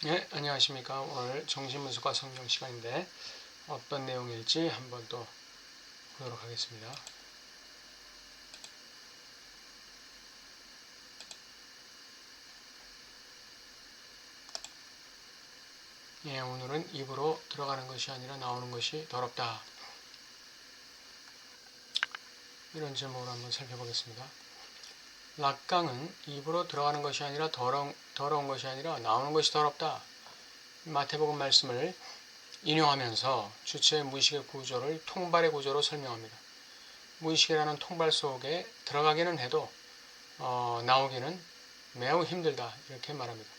네, 안녕하십니까. 오늘 정신분석과 성경 시간인데 어떤 내용일지 한번 또 보도록 하겠습니다. 예, 오늘은 입으로 들어가는 것이 아니라 나오는 것이 더럽다. 이런 제목으로 한번 살펴보겠습니다. 락강은 입으로 들어가는 것이 아니라 더러운 것이 아니라 나오는 것이 더럽다. 마태복음 말씀을 인용하면서 주체의 무의식의 구조를 통발의 구조로 설명합니다. 무의식이라는 통발 속에 들어가기는 해도 나오기는 매우 힘들다 이렇게 말합니다.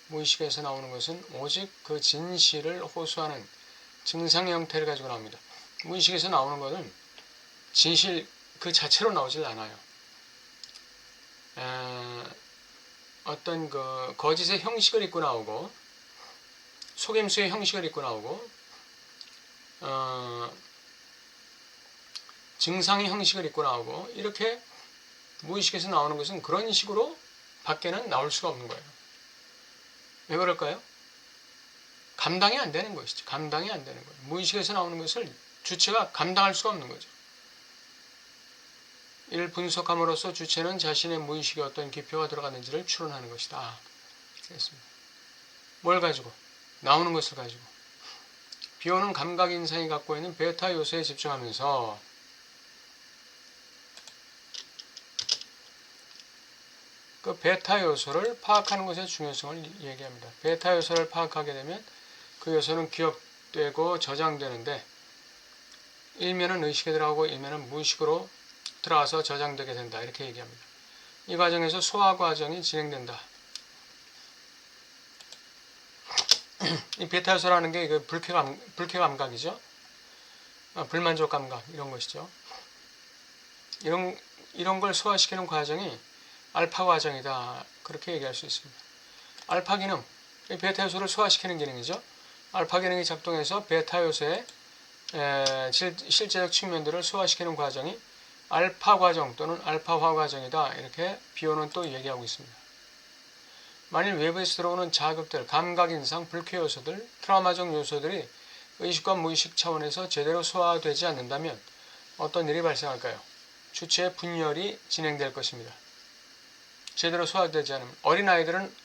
무의식에서 나오는 것은 오직 그 진실을 호소하는 증상 형태를 가지고 나옵니다. 무의식에서 나오는 것은 진실 그 자체로 나오질 않아요. 어떤 그 거짓의 형식을 입고 나오고 속임수의 형식을 입고 나오고 증상의 형식을 입고 나오고 이렇게 무의식에서 나오는 것은 그런 식으로 밖에는 나올 수가 없는 거예요. 왜 그럴까요? 감당이 안 되는 것이죠. 감당이 안 되는 거예요. 무의식에서 나오는 것을 주체가 감당할 수가 없는 거죠. 이를 분석함으로써 주체는 자신의 무의식에 어떤 기표가 들어갔는지를 추론하는 것이다. 그렇습니다. 뭘 가지고? 나오는 것을 가지고. 비오는 감각 인상이 갖고 있는 베타 요소에 집중하면서 그 베타 요소를 파악하는 것의 중요성을 얘기합니다. 베타 요소를 파악하게 되면 그 요소는 기억되고 저장되는데 일면은 의식에 들어가고 일면은 무의식으로 들어가서 저장되게 된다. 이렇게 얘기합니다. 이 과정에서 소화 과정이 진행된다. 이 베타 요소라는 게 불쾌 감각이죠. 불만족 감각 이런 것이죠. 이런 걸 소화시키는 과정이 알파 과정이다. 그렇게 얘기할 수 있습니다. 알파 기능, 베타 요소를 소화시키는 기능이죠. 알파 기능이 작동해서 베타 요소의 실제적 측면들을 소화시키는 과정이 알파 과정 또는 알파화 과정이다. 이렇게 비오는 또 얘기하고 있습니다. 만일 외부에서 들어오는 자극들, 감각 인상, 불쾌 요소들, 트라우마적 요소들이 의식과 무의식 차원에서 제대로 소화되지 않는다면 어떤 일이 발생할까요? 주체의 분열이 진행될 것입니다. 제대로 소화되지 않으면 어린아이들은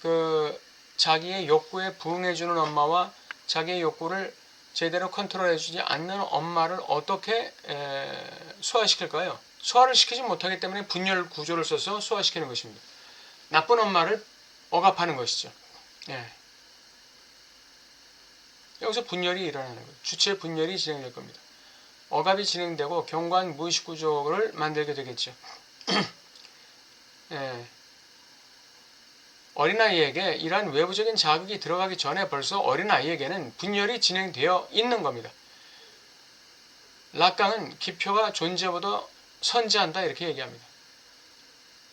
그 자기의 욕구에 부응해주는 엄마와 자기의 욕구를 제대로 컨트롤해주지 않는 엄마를 어떻게 소화시킬까요? 소화를 시키지 못하기 때문에 분열 구조를 써서 소화시키는 것입니다. 나쁜 엄마를 억압하는 것이죠. 예. 여기서 분열이 일어나는 거예요. 주체 분열이 진행될 겁니다. 억압이 진행되고 견고한 무의식 구조를 만들게 되겠죠. 예. 어린아이에게 이러한 외부적인 자극이 들어가기 전에 벌써 어린아이에게는 분열이 진행되어 있는 겁니다. 락강은 기표가 존재보다 선지한다 이렇게 얘기합니다.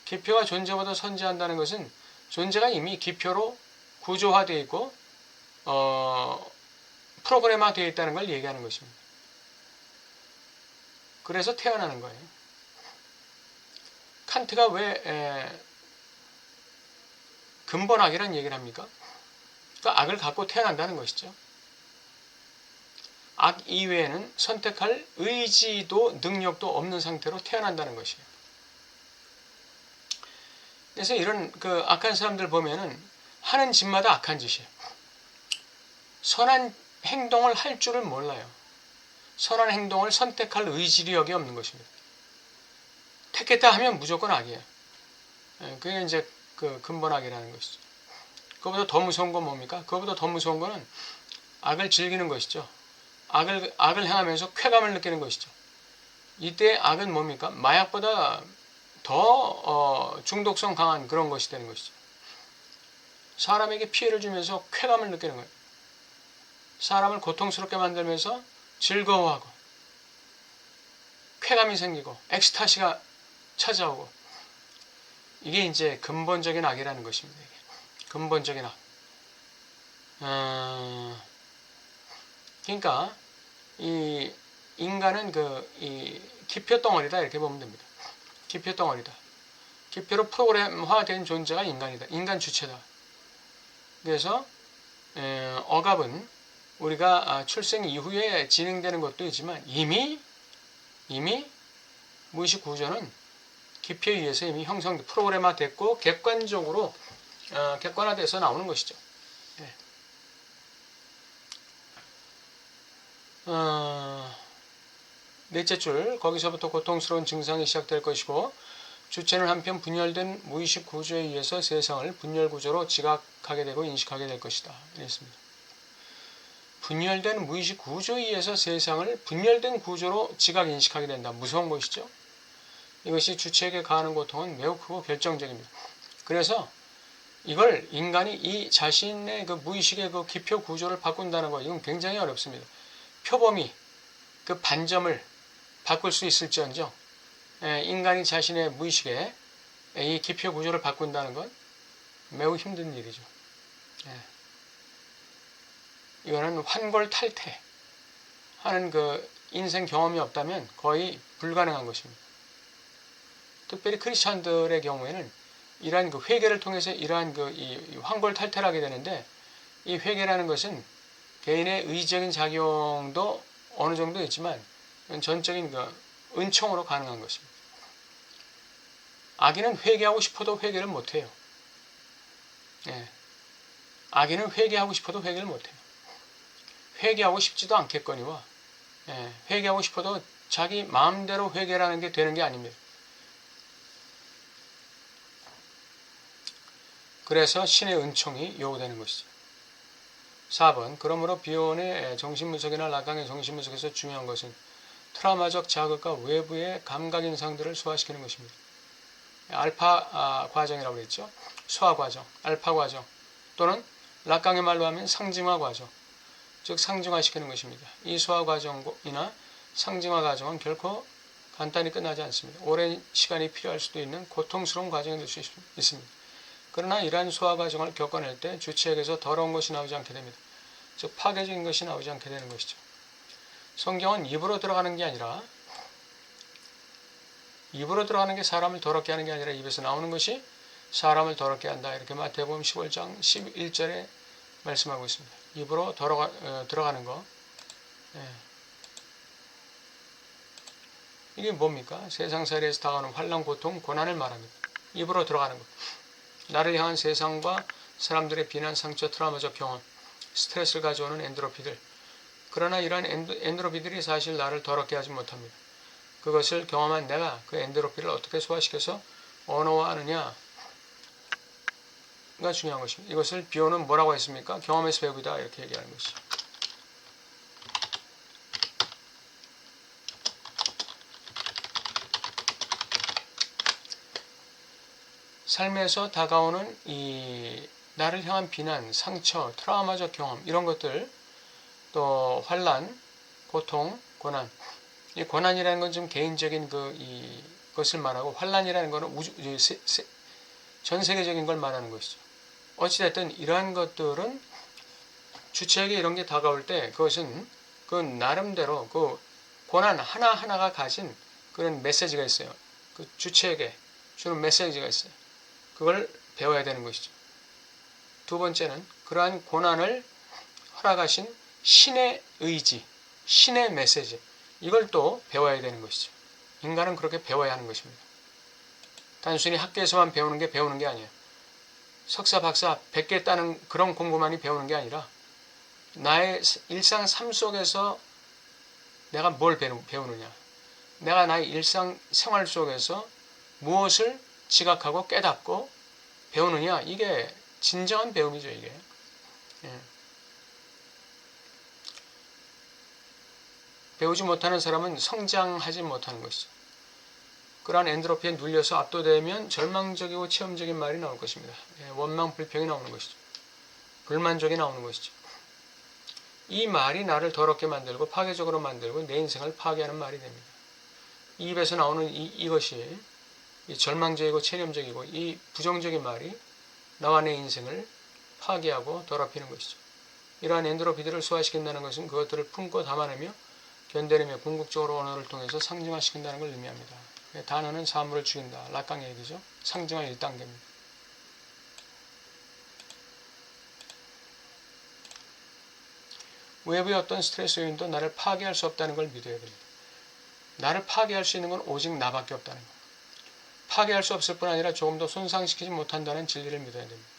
기표가 존재보다 선지한다는 것은 존재가 이미 기표로 구조화되어 있고 프로그램화되어 있다는 걸 얘기하는 것입니다. 그래서 태어나는 거예요. 칸트가 왜 근본악이라는 얘기를 합니까? 그러니까 악을 갖고 태어난다는 것이죠. 악 이외에는 선택할 의지도 능력도 없는 상태로 태어난다는 것이에요. 그래서 이런 그 악한 사람들 보면은 하는 짓마다 악한 짓이에요. 선한 행동을 할 줄을 몰라요. 선한 행동을 선택할 의지력이 없는 것입니다. 택했다 하면 무조건 악이에요. 그게 이제 그 근본악이라는 것이죠. 그거보다 더 무서운 건 뭡니까? 그거보다 더 무서운 거는 악을 즐기는 것이죠. 악을 행하면서 쾌감을 느끼는 것이죠. 이때 악은 뭡니까? 마약보다 더 중독성 강한 그런 것이 되는 것이죠. 사람에게 피해를 주면서 쾌감을 느끼는 거예요. 사람을 고통스럽게 만들면서 즐거워하고 쾌감이 생기고 엑스타시가 찾아오고 이게 이제 근본적인 악이라는 것입니다. 근본적인 악. 그러니까 이 인간은 이 기표 덩어리다 이렇게 보면 됩니다. 기표 덩어리다. 기표로 프로그램화된 존재가 인간이다. 인간 주체다. 그래서 억압은 우리가 출생 이후에 진행되는 것도 있지만 이미 무의식 구조는 깊이에 의해서 이미 프로그램화됐고 객관적으로 객관화돼서 나오는 것이죠. 네. 넷째 줄, 거기서부터 고통스러운 증상이 시작될 것이고 주체는 한편 분열된 무의식 구조에 의해서 세상을 분열 구조로 지각하게 되고 인식하게 될 것이다. 이랬습니다. 분열된 무의식 구조에 의해서 세상을 분열된 구조로 지각 인식하게 된다. 무서운 것이죠. 이것이 주체에게 가하는 고통은 매우 크고 결정적입니다. 그래서 이걸 인간이 이 자신의 그 무의식의 그 기표 구조를 바꾼다는 것, 이건 굉장히 어렵습니다. 표범이 그 반점을 바꿀 수 있을지언정 인간이 자신의 무의식의 이 기표 구조를 바꾼다는 건 매우 힘든 일이죠. 이거는 환골탈태 하는 그 인생 경험이 없다면 거의 불가능한 것입니다. 특별히 크리스찬들의 경우에는 이러한 그 회개를 통해서 이러한 그 이 환골탈태를 하게 되는데, 이 회개라는 것은 개인의 의지적인 작용도 어느 정도 있지만 전적인 그 은총으로 가능한 것입니다. 악인은 회개하고 싶어도 회개를 못해요. 악인은 회개하고 싶어도 회개를 못해요. 회개하고 싶지도 않겠거니와 회개하고 싶어도 자기 마음대로 회개라는 게 되는 게 아닙니다. 그래서 신의 은총이 요구되는 것이죠. 4번, 그러므로 비혼의 정신분석이나 라강의 정신분석에서 중요한 것은 트라우마적 자극과 외부의 감각 인상들을 소화시키는 것입니다. 알파 과정이라고 했죠. 소화 과정, 알파 과정, 또는 라강의 말로 하면 상징화 과정, 즉 상징화시키는 것입니다. 이 소화 과정이나 상징화 과정은 결코 간단히 끝나지 않습니다. 오랜 시간이 필요할 수도 있는 고통스러운 과정이 될 수 있습니다. 그러나 이러한 소화 과정을 겪어낼 때 주체에게서 더러운 것이 나오지 않게 됩니다. 즉 파괴적인 것이 나오지 않게 되는 것이죠. 성경은 입으로 들어가는 게 아니라, 입으로 들어가는 게 사람을 더럽게 하는 게 아니라 입에서 나오는 것이 사람을 더럽게 한다. 이렇게 마태복음 15장 11절에 말씀하고 있습니다. 입으로 들어가는 거. 이게 뭡니까? 세상살이에서 다가오는 환난, 고통, 고난을 말합니다. 입으로 들어가는 것. 나를 향한 세상과 사람들의 비난, 상처, 트라우마적 경험, 스트레스를 가져오는 엔도르핀들. 그러나 이러한 엔도르핀들이 사실 나를 더럽게 하지 못합니다. 그것을 경험한 내가 그 엔도르핀을 어떻게 소화시켜서 언어화하느냐가 중요한 것입니다. 이것을 비오는 뭐라고 했습니까? 경험에서 배우다, 이렇게 얘기하는 것이죠. 삶에서 다가오는 이 나를 향한 비난, 상처, 트라우마적 경험, 이런 것들, 또 환난, 고통, 고난. 이 고난이라는 건 좀 개인적인 것을 말하고, 환난이라는 것은 전 세계적인 걸 말하는 것이죠. 어찌됐든 이러한 것들은 주체에게 이런 게 다가올 때 그것은 그 나름대로 그 고난 하나하나가 가진 그런 메시지가 있어요. 그 주체에게 주는 메시지가 있어요. 그걸 배워야 되는 것이죠. 두 번째는 그러한 고난을 허락하신 신의 의지, 신의 메시지, 이걸 또 배워야 되는 것이죠. 인간은 그렇게 배워야 하는 것입니다. 단순히 학교에서만 배우는 게 아니에요. 석사, 박사 100개 따는 그런 공부만이 배우는 게 아니라 나의 일상 삶 속에서 내가 뭘 배우느냐, 내가 나의 일상 생활 속에서 무엇을 지각하고 깨닫고 배우느냐, 이게 진정한 배움이죠. 이게 배우지 못하는 사람은 성장하지 못하는 것이죠. 그러한 엔트로피에 눌려서 압도되면 절망적이고 체험적인 말이 나올 것입니다. 원망, 불평이 나오는 것이죠. 불만족이 나오는 것이죠. 이 말이 나를 더럽게 만들고 파괴적으로 만들고 내 인생을 파괴하는 말이 됩니다. 이 입에서 나오는 이것이 이 절망적이고 체념적이고 이 부정적인 말이 나와 내 인생을 파괴하고 더럽히는 것이죠. 이러한 엔트로피들을 소화시킨다는 것은 그것들을 품고 담아내며 견뎌내며 궁극적으로 언어를 통해서 상징화시킨다는 걸 의미합니다. 단어는 사물을 죽인다. 락강 얘기죠. 상징화 1단계입니다. 외부의 어떤 스트레스 요인도 나를 파괴할 수 없다는 걸 믿어야 됩니다. 나를 파괴할 수 있는 건 오직 나밖에 없다는 것. 파괴할 수 없을 뿐 아니라 조금 더 손상시키지 못한다는 진리를 믿어야 됩니다.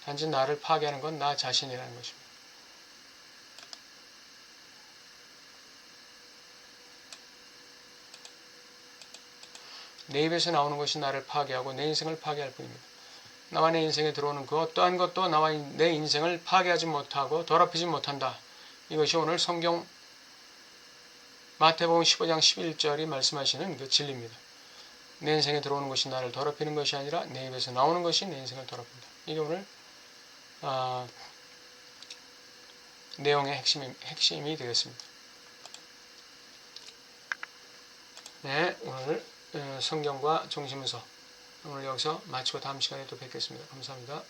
단지 나를 파괴하는 건 나 자신이라는 것입니다. 내 입에서 나오는 것이 나를 파괴하고 내 인생을 파괴할 뿐입니다. 나와 내 인생에 들어오는 그 어떠한 것도 나와 내 인생을 파괴하지 못하고 더럽히지 못한다. 이것이 오늘 성경 마태복음 15장 11절이 말씀하시는 그 진리입니다. 내 인생에 들어오는 것이 나를 더럽히는 것이 아니라 내 입에서 나오는 것이 내 인생을 더럽힌다. 이게 오늘 내용의 핵심이 되겠습니다. 네, 오늘 성경과 중심서 오늘 여기서 마치고 다음 시간에 또 뵙겠습니다. 감사합니다.